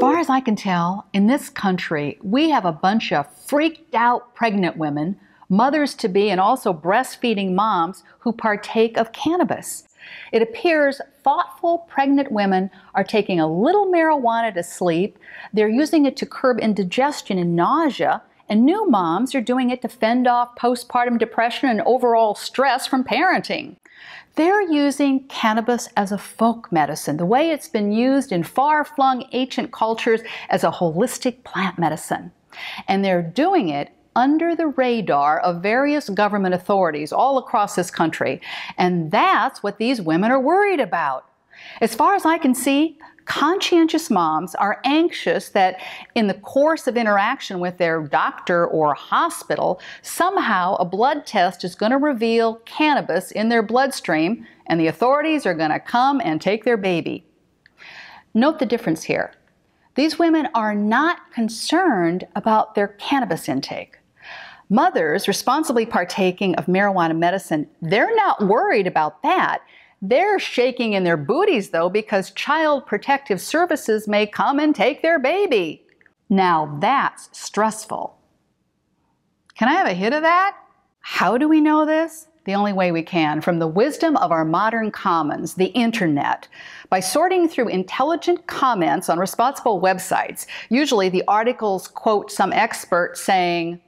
far as I can tell, in this country, we have a bunch of freaked out pregnant women, mothers-to-be, and also breastfeeding moms who partake of cannabis. It appears thoughtful pregnant women are taking a little marijuana to sleep, they're using it to curb indigestion and nausea, and new moms are doing it to fend off postpartum depression and overall stress from parenting. They're using cannabis as a folk medicine, the way it's been used in far-flung ancient cultures as a holistic plant medicine. And they're doing it under the radar of various government authorities all across this country. And that's what these women are worried about. As far as I can see, conscientious moms are anxious that in the course of interaction with their doctor or hospital, somehow a blood test is going to reveal cannabis in their bloodstream, and the authorities are going to come and take their baby. Note the difference here. These women are not concerned about their cannabis intake. Mothers responsibly partaking of marijuana medicine, they're not worried about that. They're shaking in their booties, though, because Child Protective Services may come and take their baby. Now that's stressful. Can I have a hit of that? How do we know this? The only way we can, from the wisdom of our modern commons, the internet, by sorting through intelligent comments on responsible websites. Usually the articles quote some expert saying,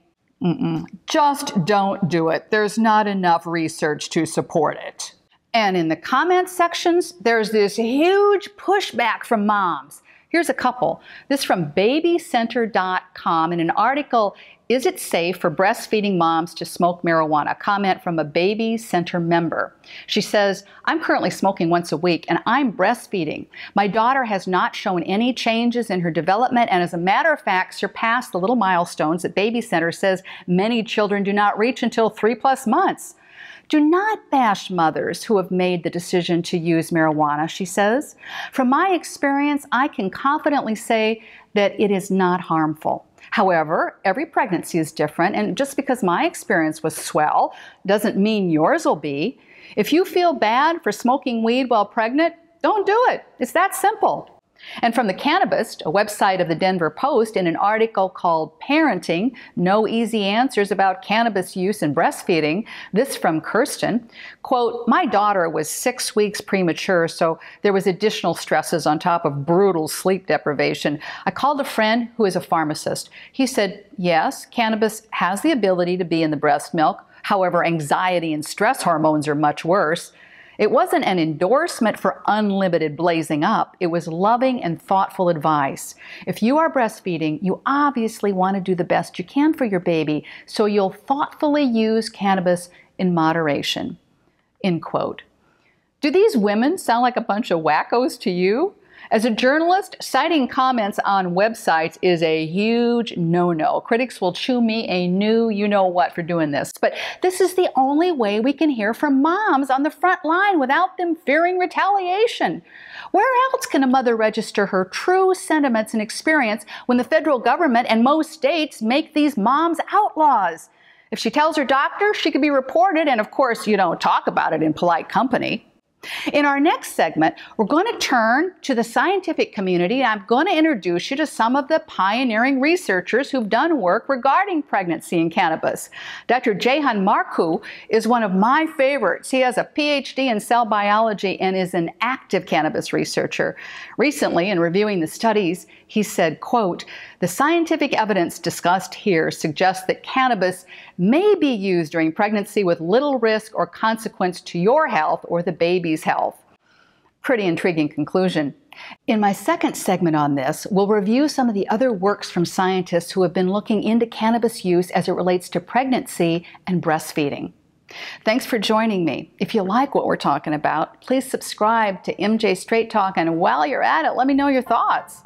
just don't do it. There's not enough research to support it. And in the comment sections, there's this huge pushback from moms. Here's a couple. This from babycenter.com in an article, "Is it safe for breastfeeding moms to smoke marijuana?" A comment from a Baby Center member. She says, "I'm currently smoking once a week and I'm breastfeeding. My daughter has not shown any changes in her development and as a matter of fact surpassed the little milestones that Baby Center says many children do not reach until 3+ months. Do not bash mothers who have made the decision to use marijuana," she says. "From my experience, I can confidently say that it is not harmful. However, every pregnancy is different, and just because my experience was swell doesn't mean yours will be. If you feel bad for smoking weed while pregnant, don't do it. It's that simple." And from the Cannabist, a website of the Denver Post, in an article called "Parenting, No Easy Answers About Cannabis Use and Breastfeeding," this from Kirsten, quote, "My daughter was 6 weeks premature, so there was additional stresses on top of brutal sleep deprivation. I called a friend who is a pharmacist. He said, yes, cannabis has the ability to be in the breast milk. However, anxiety and stress hormones are much worse. It wasn't an endorsement for unlimited blazing up. It was loving and thoughtful advice. If you are breastfeeding, you obviously want to do the best you can for your baby, so you'll thoughtfully use cannabis in moderation." End quote. Do these women sound like a bunch of wackos to you? As a journalist, citing comments on websites is a huge no-no. Critics will chew me a new you-know-what for doing this. But this is the only way we can hear from moms on the front line without them fearing retaliation. Where else can a mother register her true sentiments and experience when the federal government and most states make these moms outlaws? If she tells her doctor, she could be reported, and of course, you don't talk about it in polite company. In our next segment, we're going to turn to the scientific community, and I'm going to introduce you to some of the pioneering researchers who've done work regarding pregnancy and cannabis. Dr. Jehan Marku is one of my favorites. He has a PhD in cell biology and is an active cannabis researcher. Recently, in reviewing the studies, he said, quote, "The scientific evidence discussed here suggests that cannabis may be used during pregnancy with little risk or consequence to your health or the baby's health." Pretty intriguing conclusion. In my second segment on this, we'll review some of the other works from scientists who have been looking into cannabis use as it relates to pregnancy and breastfeeding. Thanks for joining me. If you like what we're talking about, please subscribe to MJ Straight Talk, and while you're at it, let me know your thoughts.